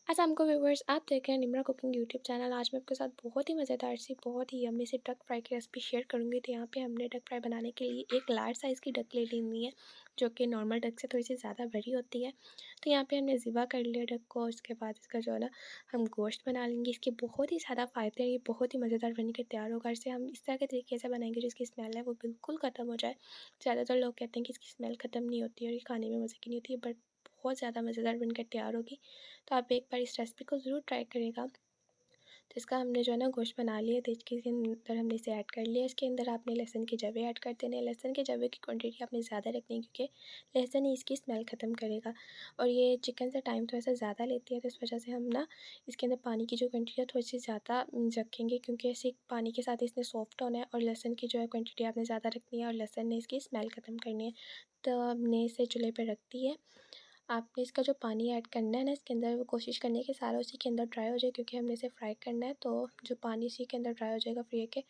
अस्सलाम को व्यूवर्स, आप देख रहे हैं निम्रा कुकिंग यूट्यूब चैनल। आज मैं आपके साथ बहुत ही मज़ेदार सी बहुत ही यम्मी सी डक फ्राई की रेसिपी शेयर करूंगी। तो यहाँ पे हमने डक फ्राई बनाने के लिए एक लार्ज साइज़ की डक ले लेनी है, जो कि नॉर्मल डक से थोड़ी सी ज़्यादा बड़ी होती है। तो यहाँ पे हमने ज़िबा कर लिया डक को। उसके बाद इसका जो है ना हम गोश्त बना लेंगे। इसके बहुत ही ज़्यादा फ़ायदे हैं, ये बहुत ही मज़ेदार बन के तैयार होगा। इसे हम इस तरह के तरीके से बनाएंगे जिसकी स्मेल है वो बिल्कुल ख़त्म हो जाए। ज़्यादातर लोग कहते हैं कि इसकी स्मेल ख़त्म नहीं होती और ये खाने में मज़े की नहीं होती है, बट बहुत ज़्यादा मज़ेदार बनकर तैयार होगी। तो आप एक बार इस रेसिपी को ज़रूर ट्राई करिएगा। तो इसका हमने जो है ना गोश्त बना लिया, तो इसके अंदर हमने इसे ऐड कर लिया। इसके अंदर आपने लहसुन के जवे ऐड कर देने हैं। लहसुन के जवे की क्वांटिटी आपने ज़्यादा रखनी है, क्योंकि लहसुन ही इसकी स्मेल ख़त्म करेगा। और ये चिकन से टाइम थोड़ा सा ज़्यादा लेती है, तो इस वजह से हम ना इसके अंदर पानी की जो क्वांटिटी है थोड़ी सी ज़्यादा रखेंगे, क्योंकि इसे पानी के साथ इसने सॉफ्ट होना है। और लहसुन की जो है क्वान्टिटी आपने ज़्यादा रखनी है और लहसुन ने इसकी स्मेल ख़त्म करनी है। तो हमने इसे चूल्हे पर रख दी है। आपने इसका जो पानी ऐड करना है ना इसके अंदर, वो कोशिश करनी है कि सारा उसी के अंदर ड्राई हो जाए, क्योंकि हमने इसे फ्राई करना है। तो जो पानी इसी के अंदर ड्राई हो जाएगा, फिर ये कि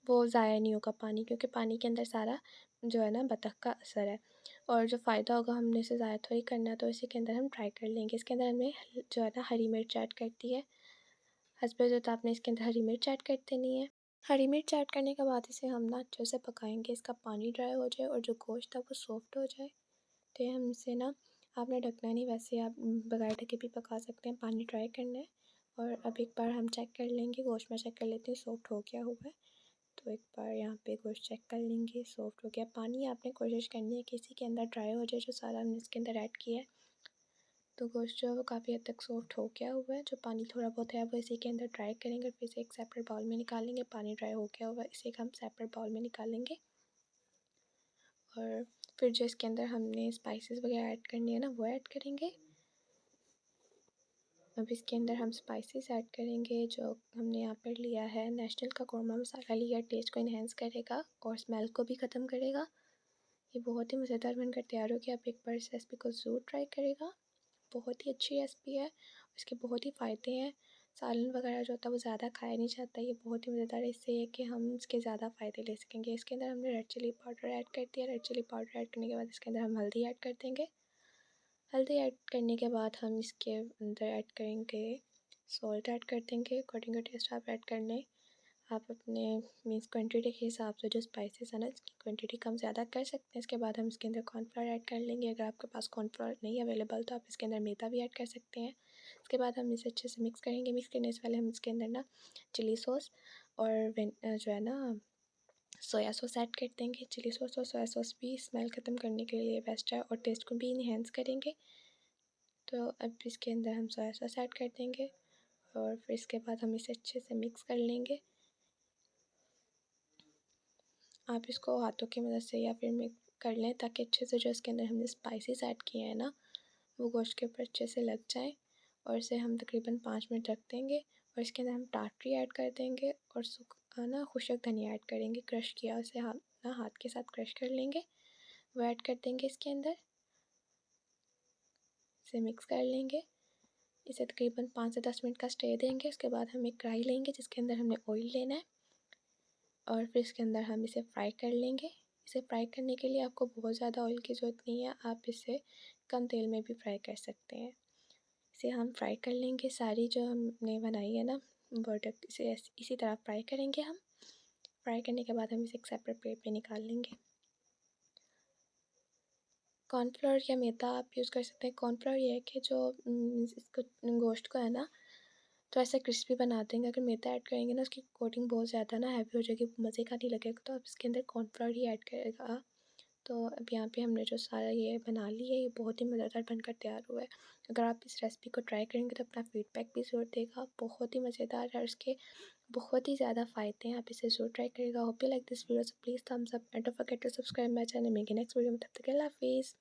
वो ज़ाया नहीं होगा पानी, क्योंकि पानी के अंदर सारा जो है ना बतख का असर है। और जो फ़ायदा होगा हमने इसे ज़ाया थोड़ी करना है, तो इसी के अंदर हम ट्राई कर लेंगे। इसके अंदर हमने जो है ना हरी मिर्च ऐड कर दी है। हस्बे ज़रूरत आपने इसके अंदर हरी मिर्च ऐड कर देनी है। हरी मिर्च ऐड करने के बाद इसे हम ना अच्छे से पकाएंगे, इसका पानी ड्राई हो जाए और जो गोश्त है वो सॉफ्ट हो जाए। तो हम इसे ना, आपने ढकना नहीं, वैसे आप बगैर ढके भी पका सकते हैं। पानी ट्राई करना है। और अब एक बार हम चेक कर लेंगे, गोश्त में चेक कर लेते हैं सॉफ्ट हो गया हुआ है। तो एक बार यहाँ पे गोश्त चेक कर लेंगे, सॉफ्ट हो गया। पानी आपने कोशिश करनी है कि इसी के अंदर ड्राई हो जाए, जो सारा हमने इसके अंदर ऐड किया है। तो गोश्त जो है वो काफ़ी हद तक सॉफ्ट हो गया हुआ है। जो पानी थोड़ा बहुत है वो इसी के अंदर ड्राई करेंगे, फिर इसे एक सेपरेट बाउल में निकालेंगे। पानी ड्राई हो गया हुआ है, इसे हम सेपरेट बाउल में निकालेंगे। और फिर जो इसके अंदर हमने स्पाइसेस वगैरह ऐड करनी है ना, वो ऐड करेंगे। अब इसके अंदर हम स्पाइसेस ऐड करेंगे। जो हमने यहाँ पर लिया है नेशनल का कौरमा मसाला लिया, टेस्ट को इन्हेंस करेगा और स्मेल को भी ख़त्म करेगा। ये बहुत ही मज़ेदार बनकर तैयार हो गया। आप एक बार इस रेसिपी को ज़रूर ट्राई करेगा। बहुत ही अच्छी रेसिपी है, इसके बहुत ही फ़ायदे हैं। सालन वगैरह जो होता है वो ज़्यादा खाया नहीं जाता। ये बहुत ही मज़ेदार है, इससे ये कि हम इसके ज़्यादा फ़ायदे ले सकेंगे। इसके अंदर हमने रेड चिली पाउडर ऐड कर दिया। रेड चिली पाउडर ऐड करने के बाद इसके अंदर हम हल्दी ऐड कर देंगे। हल्दी ऐड करने के बाद हम इसके अंदर ऐड करेंगे सॉल्ट ऐड कर देंगे। अकॉर्डिंग टू टेस्ट आप ऐड कर लें। आप अपने मीन्स क्वांटिटी के हिसाब से जो स्पाइसेस है ना, इसकी क्वांटिटी कम ज़्यादा कर सकते हैं। इसके बाद हम इसके अंदर कॉर्नफ्लोर ऐड कर लेंगे। अगर आपके पास कॉर्नफ्लोर नहीं अवेलेबल तो आप इसके अंदर मैदा भी ऐड कर सकते हैं। इसके बाद हम इसे अच्छे से मिक्स करेंगे। मिक्स करने से पहले हम इसके अंदर ना चिली सॉस और जो है ना सोया सॉस ऐड कर देंगे। चिली सॉस और सोया सॉस भी स्मेल ख़त्म करने के लिए बेस्ट है और टेस्ट को भी इन्हेंस करेंगे। तो अब इसके अंदर हम सोया सॉस ऐड कर देंगे और फिर इसके बाद हम इसे अच्छे से मिक्स कर लेंगे। आप इसको हाथों की मदद से या फिर मिक्स कर लें, ताकि अच्छे से जो इसके अंदर हमने स्पाइसेस ऐड किए हैं ना, वो गोश्त के ऊपर अच्छे से लग जाए। और इसे हम तकरीबन 5 मिनट रख देंगे। और इसके अंदर हम टाटरी ऐड कर देंगे और ना खुशक धनिया ऐड करेंगे, क्रश किया उसे हम ना हाथ के साथ क्रश कर लेंगे, वो ऐड कर देंगे इसके अंदर। इसे मिक्स कर लेंगे। इसे तकरीबन 5 से 10 मिनट का स्टे देंगे। उसके बाद हम एक कढ़ाई लेंगे जिसके अंदर हमने ऑयल लेना है और फिर इसके अंदर हम इसे फ्राई कर लेंगे। इसे फ्राई करने के लिए आपको बहुत ज़्यादा ऑयल की ज़रूरत नहीं है, आप इसे कम तेल में भी फ्राई कर सकते हैं। इसे हम फ्राई कर लेंगे। सारी जो हमने बनाई है ना प्रोडक्ट, इसे इसी तरह फ्राई करेंगे हम। फ्राई करने के बाद हम इसे एक सेपरेट प्लेट पे निकाल लेंगे। कॉर्नफ्लोर या मैदा आप यूज़ कर सकते हैं। कॉर्नफ्लोर ये है कि जो इसको गोश्त को है ना तो ऐसा क्रिस्पी बना देंगे। अगर मैदा ऐड करेंगे ना, उसकी कोटिंग बहुत ज़्यादा ना हैवी हो जाएगी, मज़े का नहीं लगेगा। तो आप इसके अंदर कॉर्नफ्लोर ही ऐड करेगा। तो अब यहाँ पे हमने जो सारा ये बना ली है, ये बहुत ही मज़ेदार बनकर तैयार हुआ है। अगर आप इस रेसिपी को ट्राई करेंगे तो अपना फीडबैक भी ज़रूर देगा। बहुत ही मज़ेदार है और इसके बहुत ही ज़्यादा फ़ायदे हैं। आप इसे ज़रूर ट्राई करेगा। Hope you like this video, so please thumbs up and don't forget to subscribe my channel. मिलेंगे नेक्स्ट वीडियो में, तब तक के लिए अल्लाह हाफिज़।